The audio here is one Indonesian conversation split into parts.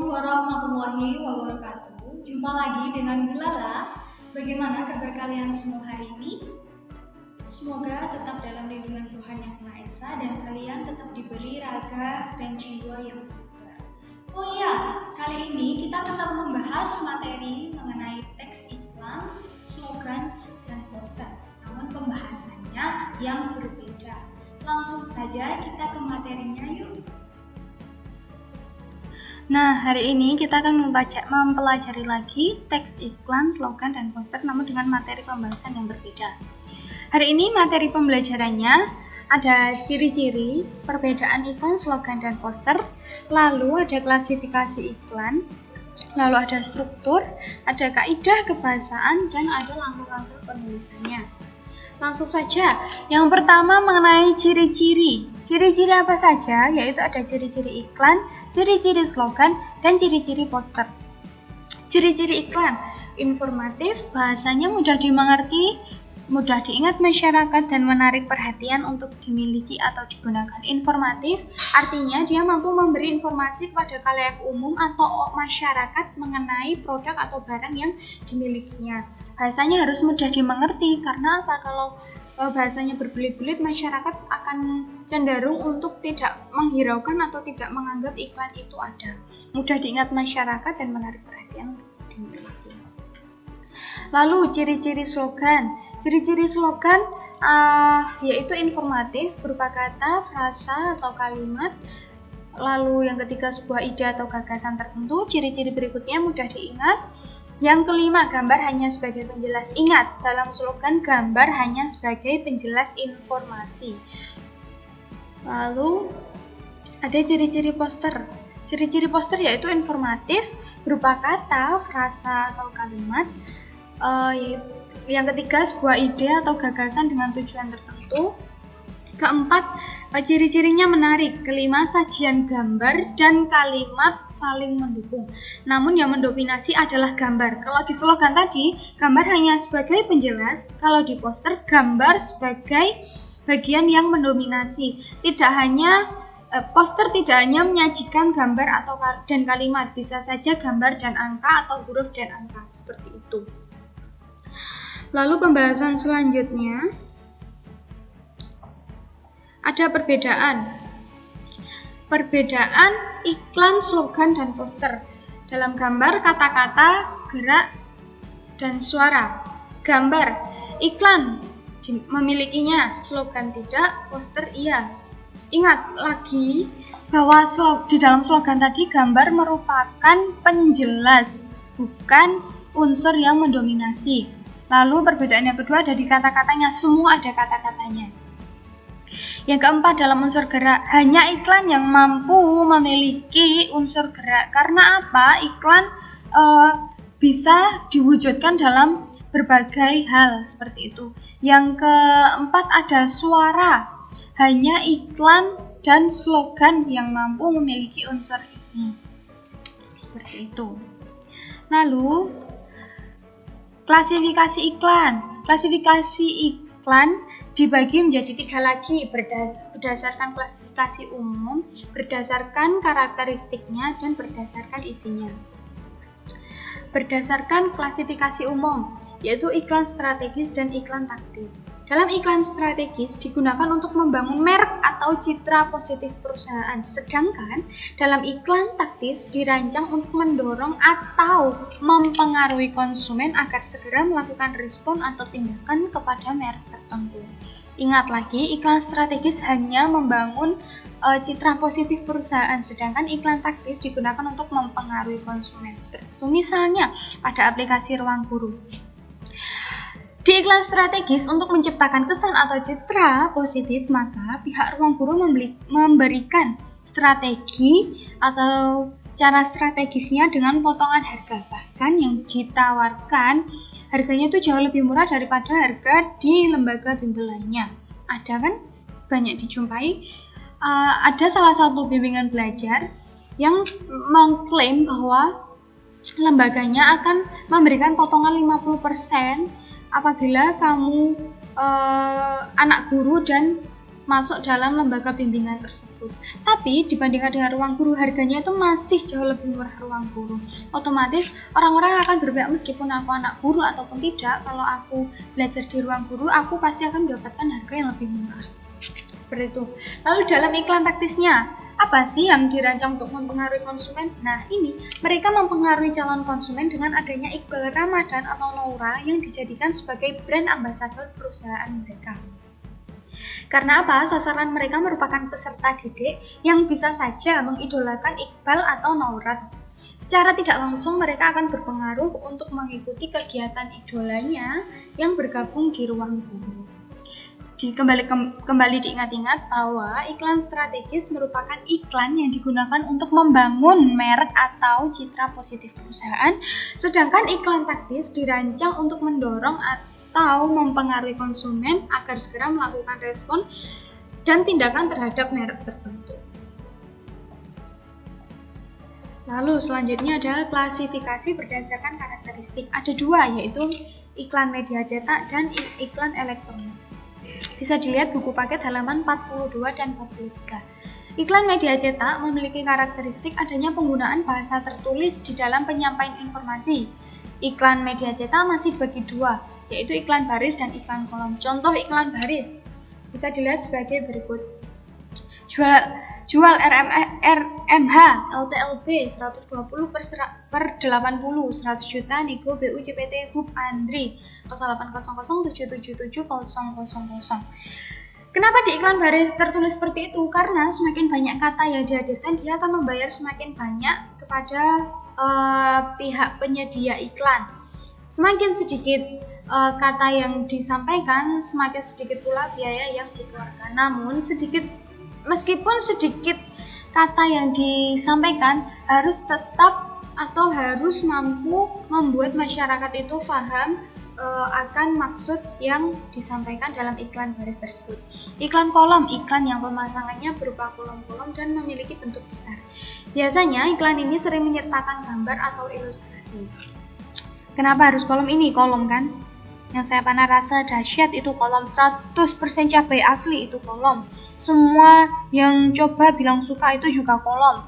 warahmatullahi wabarakatuh. Jumpa lagi dengan Gulala. Bagaimana kabar kalian semua hari ini? Semoga tetap dalam lindungan Tuhan Yang Maha Esa dan kalian tetap diberi raga dan jiwa yang bugar. Oh iya, kali ini kita tetap membahas materi mengenai teks iklan, slogan, dan poster. Namun pembahasannya yang berbeda. Langsung saja kita ke materinya yuk. Nah, hari ini kita akan mempelajari lagi teks iklan, slogan, dan poster namun dengan materi pembahasan yang berbeda. Hari ini materi pembelajarannya ada ciri-ciri, perbedaan iklan, slogan, dan poster, lalu ada klasifikasi iklan, lalu ada struktur, ada kaidah kebahasaan, dan ada langkah-langkah penulisannya. Langsung saja, yang pertama mengenai ciri-ciri. Ciri-ciri apa saja? Yaitu ada ciri-ciri iklan, ciri-ciri slogan, dan ciri-ciri poster. Ciri-ciri iklan, informatif, bahasanya mudah dimengerti, mudah diingat masyarakat, dan menarik perhatian untuk dimiliki atau digunakan. Informatif, artinya dia mampu memberi informasi kepada khalayak umum atau masyarakat mengenai produk atau barang yang dimilikinya. Bahasanya harus mudah dimengerti, karena apa? Kalau bahasanya berbelit-belit, masyarakat akan cenderung untuk tidak menghiraukan atau tidak menganggap iklan itu ada. Mudah diingat masyarakat dan menarik perhatian untuk dimiliki. Lalu ciri-ciri slogan. Ciri-ciri slogan yaitu informatif, berupa kata, frasa, atau kalimat. Lalu yang ketiga sebuah ide atau gagasan tertentu. Ciri-ciri berikutnya mudah diingat. Yang kelima, gambar hanya sebagai penjelas. Ingat, dalam slogan gambar hanya sebagai penjelas informasi. Lalu ada ciri-ciri poster. Ciri-ciri poster yaitu informatif, berupa kata, frasa, atau kalimat. Yang ketiga, sebuah ide atau gagasan dengan tujuan tertentu. Keempat, ciri-cirinya menarik. Kelima, sajian gambar dan kalimat saling mendukung. Namun yang mendominasi adalah gambar. Kalau di slogan tadi, gambar hanya sebagai penjelas. Kalau di poster, gambar sebagai bagian yang mendominasi. Poster tidak hanya menyajikan gambar dan kalimat, bisa saja gambar dan angka atau huruf dan angka, seperti itu. Lalu pembahasan selanjutnya ada perbedaan iklan, slogan, dan poster. Dalam gambar, kata-kata, gerak, dan suara. Gambar, iklan memilikinya, slogan tidak, poster iya. Ingat lagi bahwa di dalam slogan tadi gambar merupakan penjelas, bukan unsur yang mendominasi. Lalu perbedaan yang kedua ada di kata-katanya, semua ada kata-katanya. Yang keempat, dalam unsur gerak, hanya iklan yang mampu memiliki unsur gerak. Karena apa? Iklan bisa diwujudkan dalam berbagai hal, seperti itu. Yang keempat ada suara, hanya iklan dan slogan yang mampu memiliki unsur ini, seperti itu. Lalu klasifikasi iklan. Klasifikasi iklan dibagi menjadi 3 lagi, berdasarkan klasifikasi umum, berdasarkan karakteristiknya, dan berdasarkan isinya. Berdasarkan klasifikasi umum, yaitu iklan strategis dan iklan taktis. Dalam iklan strategis digunakan untuk membangun merek atau citra positif perusahaan, sedangkan dalam iklan taktis dirancang untuk mendorong atau mempengaruhi konsumen agar segera melakukan respon atau tindakan kepada merek tertentu. Ingat lagi, iklan strategis hanya membangun citra positif perusahaan, sedangkan iklan taktis digunakan untuk mempengaruhi konsumen. Seperti itu, misalnya pada aplikasi Ruang Guru. Di iklan strategis, untuk menciptakan kesan atau citra positif, maka pihak Ruang Guru memberikan strategi atau cara strategisnya dengan potongan harga. Bahkan yang ditawarkan harganya itu jauh lebih murah daripada harga di lembaga bimbel lainnya. Ada kan? Banyak dijumpai. Ada salah satu bimbingan belajar yang mengklaim bahwa lembaganya akan memberikan potongan 50% apabila kamu anak guru dan masuk dalam lembaga bimbingan tersebut. Tapi dibandingkan dengan ruang guru, harganya itu masih jauh lebih murah ruang guru. Otomatis orang-orang akan berpihak meskipun aku anak guru ataupun tidak, kalau aku belajar di ruang guru, aku pasti akan mendapatkan harga yang lebih murah. Seperti itu. Lalu dalam iklan taktisnya, apa sih yang dirancang untuk mempengaruhi konsumen? Nah, ini mereka mempengaruhi calon konsumen dengan adanya Iqbal Ramadan atau Noura yang dijadikan sebagai brand ambassador perusahaan mereka. Karena apa? Sasaran mereka merupakan peserta didik yang bisa saja mengidolakan Iqbal atau Noura. Secara tidak langsung mereka akan berpengaruh untuk mengikuti kegiatan idolanya yang bergabung di ruang guru. Kembali diingat-ingat bahwa iklan strategis merupakan iklan yang digunakan untuk membangun merek atau citra positif perusahaan, sedangkan iklan taktis dirancang untuk mendorong atau mempengaruhi konsumen agar segera melakukan respon dan tindakan terhadap merek tertentu. Lalu selanjutnya ada klasifikasi berdasarkan karakteristik. Ada dua, yaitu iklan media cetak dan iklan elektronik. Bisa dilihat buku paket halaman 42 dan 43. Iklan media cetak memiliki karakteristik adanya penggunaan bahasa tertulis di dalam penyampaian informasi. Iklan media cetak masih dibagi dua, yaitu iklan baris dan iklan kolom. Contoh iklan baris bisa dilihat sebagai berikut. Jual RMH LTLB 120 per 80 100 juta Nego BU CPT Hub Andri 0800777000. Kenapa di iklan baris tertulis seperti itu? Karena semakin banyak kata yang dihadirkan, dia akan membayar semakin banyak kepada pihak penyedia iklan. Semakin sedikit kata yang disampaikan, semakin sedikit pula biaya yang dikeluarkan. Namun meskipun sedikit kata yang disampaikan, harus tetap atau harus mampu membuat masyarakat itu paham akan maksud yang disampaikan dalam iklan baris tersebut. Iklan kolom, iklan yang pemasangannya berupa kolom-kolom dan memiliki bentuk besar. Biasanya iklan ini sering menyertakan gambar atau ilustrasi. Kenapa harus kolom ini? Kolom kan? Yang saya pernah rasa dahsyat itu kolom, 100% cabai asli itu kolom. Semua yang coba bilang suka itu juga kolom.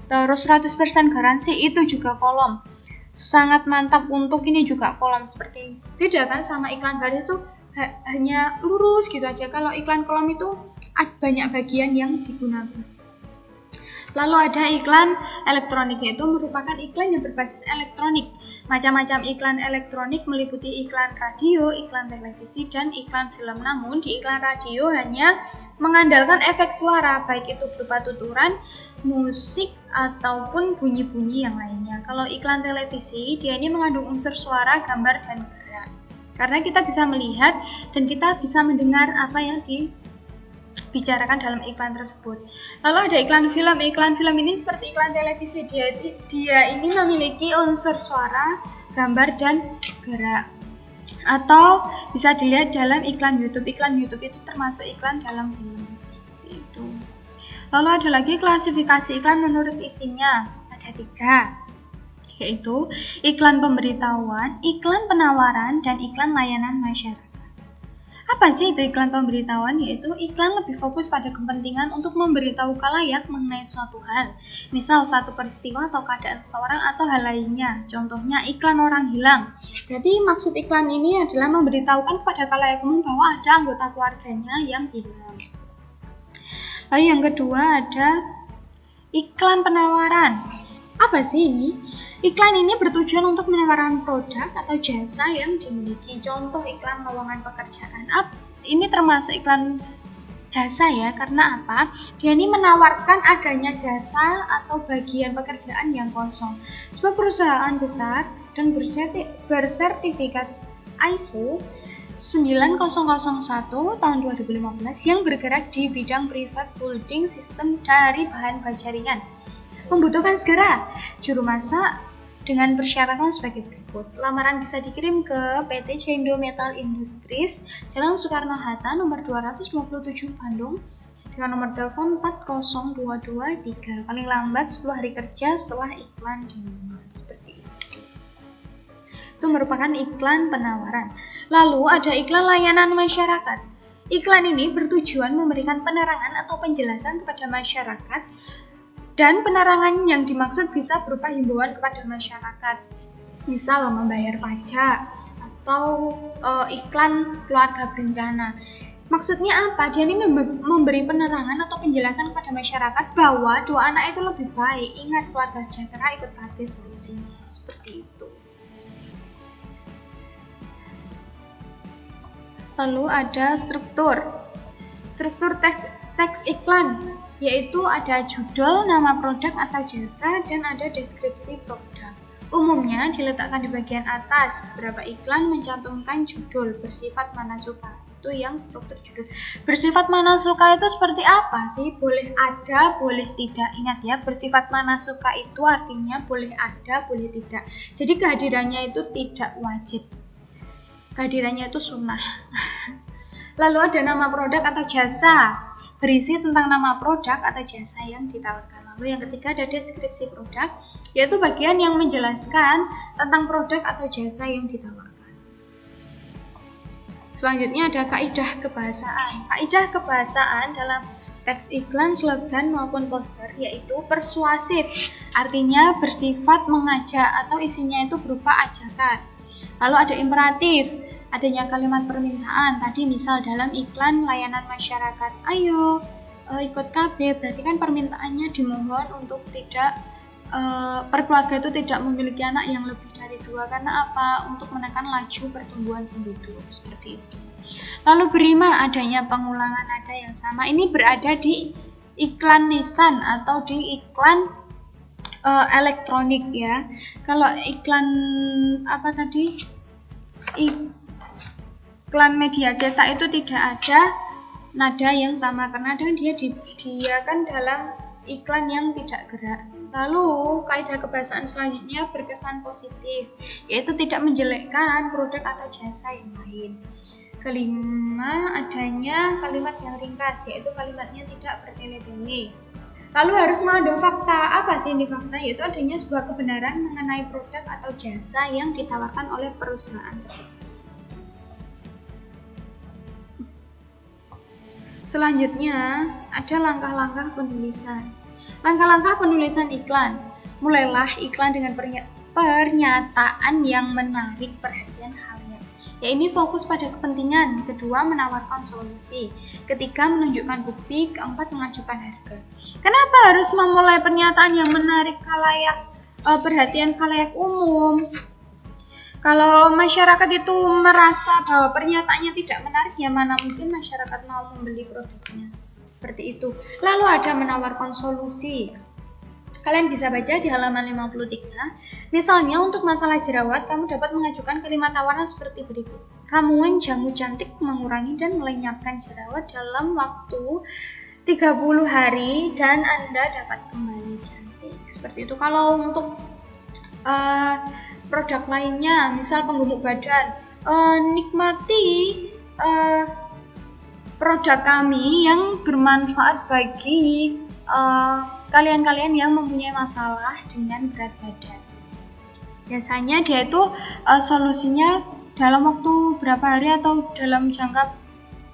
Terus 100% garansi itu juga kolom. Sangat mantap untuk ini juga kolom. Seperti beda kan sama iklan baris tuh hanya lurus gitu aja. Kalau iklan kolom itu ada banyak bagian yang digunakan. Lalu ada iklan elektronik, yaitu merupakan iklan yang berbasis elektronik. Macam-macam iklan elektronik meliputi iklan radio, iklan televisi, dan iklan film. Namun di iklan radio hanya mengandalkan efek suara, baik itu berupa tuturan, musik, ataupun bunyi-bunyi yang lainnya. Kalau iklan televisi, dia ini mengandung unsur suara, gambar, dan gerak. Karena kita bisa melihat dan kita bisa mendengar apa yang dibicarakan dalam iklan tersebut. Lalu ada iklan film. Iklan film ini seperti iklan televisi, dia ini memiliki unsur suara, gambar, dan gerak. Atau bisa dilihat dalam iklan YouTube. Iklan YouTube itu termasuk iklan dalam film, seperti itu. Lalu ada lagi klasifikasi iklan menurut isinya. Ada 3, yaitu iklan pemberitahuan, iklan penawaran, dan iklan layanan masyarakat. Apa sih itu iklan pemberitahuan? Yaitu iklan lebih fokus pada kepentingan untuk memberitahu khalayak mengenai suatu hal. Misal suatu peristiwa atau keadaan seseorang atau hal lainnya. Contohnya iklan orang hilang. Berarti maksud iklan ini adalah memberitahukan kepada khalayak umum bahwa ada anggota keluarganya yang hilang. Lalu yang kedua ada iklan penawaran. Apa sih ini? Iklan ini bertujuan untuk menawarkan produk atau jasa yang dimiliki. Contoh iklan lowongan pekerjaan. Ini termasuk iklan jasa ya, karena apa? Dia ini menawarkan adanya jasa atau bagian pekerjaan yang kosong. Sebuah perusahaan besar dan bersertifikat ISO 9001 tahun 2015 yang bergerak di bidang private building system dari bahan baja ringan membutuhkan segera juru masak dengan persyaratan sebagai berikut. Lamaran bisa dikirim ke PT Cendo Metal Industries, Jalan Soekarno-Hatta, nomor 227 Bandung, dengan nomor telepon 40223. Paling lambat 10 hari kerja setelah iklan dimulai. Seperti itu. Itu merupakan iklan penawaran. Lalu ada iklan layanan masyarakat. Iklan ini bertujuan memberikan penerangan atau penjelasan kepada masyarakat, dan penerangan yang dimaksud bisa berupa himbauan kepada masyarakat, misal membayar pajak atau iklan keluarga berencana. Maksudnya apa? Dia ini memberi penerangan atau penjelasan kepada masyarakat bahwa dua anak itu lebih baik. Ingat, keluarga sejahtera ikut KB solusinya. Seperti itu. Lalu ada struktur teks iklan, yaitu ada judul, nama produk atau jasa, dan ada deskripsi produk. Umumnya diletakkan di bagian atas. Beberapa iklan mencantumkan judul bersifat mana suka. Itu yang struktur judul. Bersifat mana suka itu seperti apa sih? Boleh ada, boleh tidak. Ingat ya, bersifat mana suka itu artinya boleh ada, boleh tidak. Jadi kehadirannya itu tidak wajib. Kehadirannya itu sunnah. Lalu ada nama produk atau jasa. Berisi tentang nama produk atau jasa yang ditawarkan. Lalu yang ketiga ada deskripsi produk, yaitu bagian yang menjelaskan tentang produk atau jasa yang ditawarkan. Selanjutnya ada kaidah kebahasaan. Kaidah kebahasaan dalam teks iklan, slogan maupun poster yaitu persuasif. Artinya bersifat mengajak atau isinya itu berupa ajakan. Lalu ada imperatif, adanya kalimat permintaan. Tadi misal dalam iklan layanan masyarakat, ayo ikut KB, berarti kan permintaannya dimohon untuk tidak perkeluarga itu tidak memiliki anak yang lebih dari 2. Karena apa? Untuk menekan laju pertumbuhan penduduk, seperti itu. Lalu berima, adanya pengulangan nada yang sama. Ini berada di iklan nisan atau di iklan elektronik ya. Kalau iklan apa tadi? Iklan media cetak itu tidak ada nada yang sama karena dia disediakan dalam iklan yang tidak gerak. Lalu kaidah kebahasaan selanjutnya berkesan positif, yaitu tidak menjelekkan produk atau jasa yang lain. Kelima, adanya kalimat yang ringkas, yaitu kalimatnya tidak bertele-tele. Lalu harus mengandung fakta. Apa sih ini fakta? Yaitu adanya sebuah kebenaran mengenai produk atau jasa yang ditawarkan oleh perusahaan tersebut. Selanjutnya, ada langkah-langkah penulisan. Langkah-langkah penulisan iklan. Mulailah iklan dengan pernyataan yang menarik perhatian khalayak. Ya, ini fokus pada kepentingan. Kedua, menawarkan solusi. Ketiga, menunjukkan bukti. Keempat, mengajukan harga. Kenapa harus memulai pernyataan yang menarik perhatian khalayak umum? Kalau masyarakat itu merasa bahwa pernyataannya tidak menarik, ya mana mungkin masyarakat mau membeli produknya. Seperti itu. Lalu ada menawarkan solusi. Kalian bisa baca di halaman 53. Misalnya untuk masalah jerawat, kamu dapat mengajukan kalimat tawaran seperti berikut. Ramuan jamu cantik mengurangi dan melenyapkan jerawat dalam waktu 30 hari dan Anda dapat kembali cantik. Seperti itu. Kalau untuk produk lainnya, misal penggemuk badan, nikmati produk kami yang bermanfaat bagi kalian-kalian yang mempunyai masalah dengan berat badan. Biasanya dia itu solusinya dalam waktu berapa hari atau dalam jangka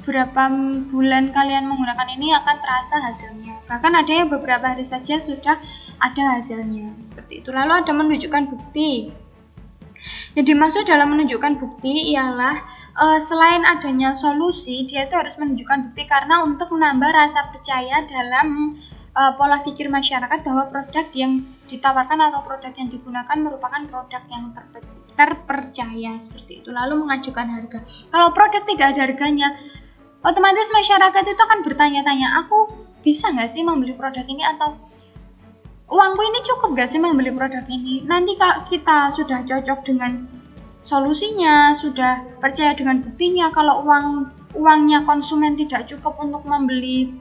berapa bulan kalian menggunakan ini akan terasa hasilnya. Bahkan ada yang beberapa hari saja sudah ada hasilnya. Seperti itu. Lalu ada menunjukkan bukti. Yang dimaksud dalam menunjukkan bukti ialah selain adanya solusi, dia itu harus menunjukkan bukti karena untuk menambah rasa percaya dalam pola pikir masyarakat bahwa produk yang ditawarkan atau produk yang digunakan merupakan produk yang terpercaya, seperti itu. Lalu mengajukan harga. Kalau produk tidak ada harganya, otomatis masyarakat itu akan bertanya-tanya, aku bisa nggak sih membeli produk ini, atau uangku ini cukup nggak sih membeli produk ini. Nanti kalau kita sudah cocok dengan solusinya, sudah percaya dengan buktinya, kalau uangnya konsumen tidak cukup untuk membeli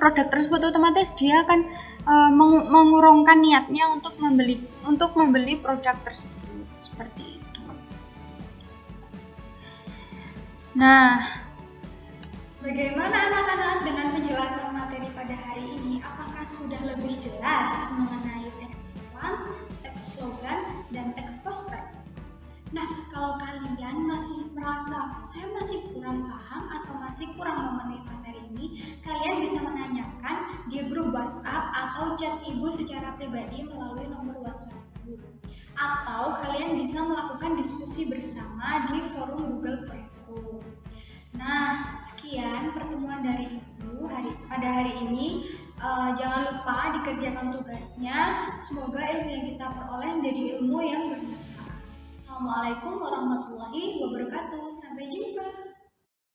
produk tersebut, otomatis dia akan mengurungkan niatnya untuk membeli produk tersebut, seperti itu. Nah, bagaimana anak-anak dengan penjelasan materi pada hari ini? Apakah sudah lebih jelas mengenai teks iklan, teks slogan, dan teks poster? Nah, kalau kalian masih merasa saya masih kurang paham atau masih kurang memahami materi ini, kalian bisa menanyakan di grup WhatsApp atau chat Ibu secara pribadi melalui nomor WhatsApp Ibu. Atau kalian bisa melakukan diskusi bersama di forum Google Classroom. Nah, sekian pertemuan dari Ibu pada hari ini. Jangan lupa dikerjakan tugasnya. Semoga ilmu yang kita peroleh menjadi ilmu yang bermanfaat. Assalamualaikum warahmatullahi wabarakatuh. Sampai jumpa.